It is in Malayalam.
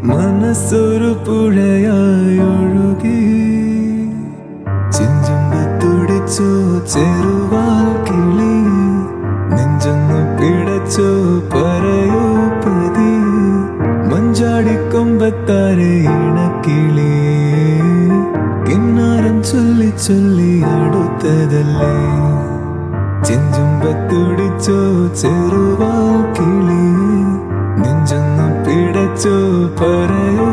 മനസ്സൊരു പുഴയായി ഒഴുകി ചെഞ്ചുമ്പത്തുടിച്ചോ ചെറുവാൽ കിളി നെഞ്ചൊന്നു പിടച്ചോ പറയോ പതി മഞ്ചാടിക്കൊമ്പത്താരെ ഇണക്കിളി കിന്നാരം ചൊല്ലി ചൊല്ലി അടുത്തതല്ലേ ചെഞ്ചുമ്പത്തുടിച്ചോ ചെറുവാൽ കിളി നെഞ്ചൊന്നു പിടച്ചോ പറയോ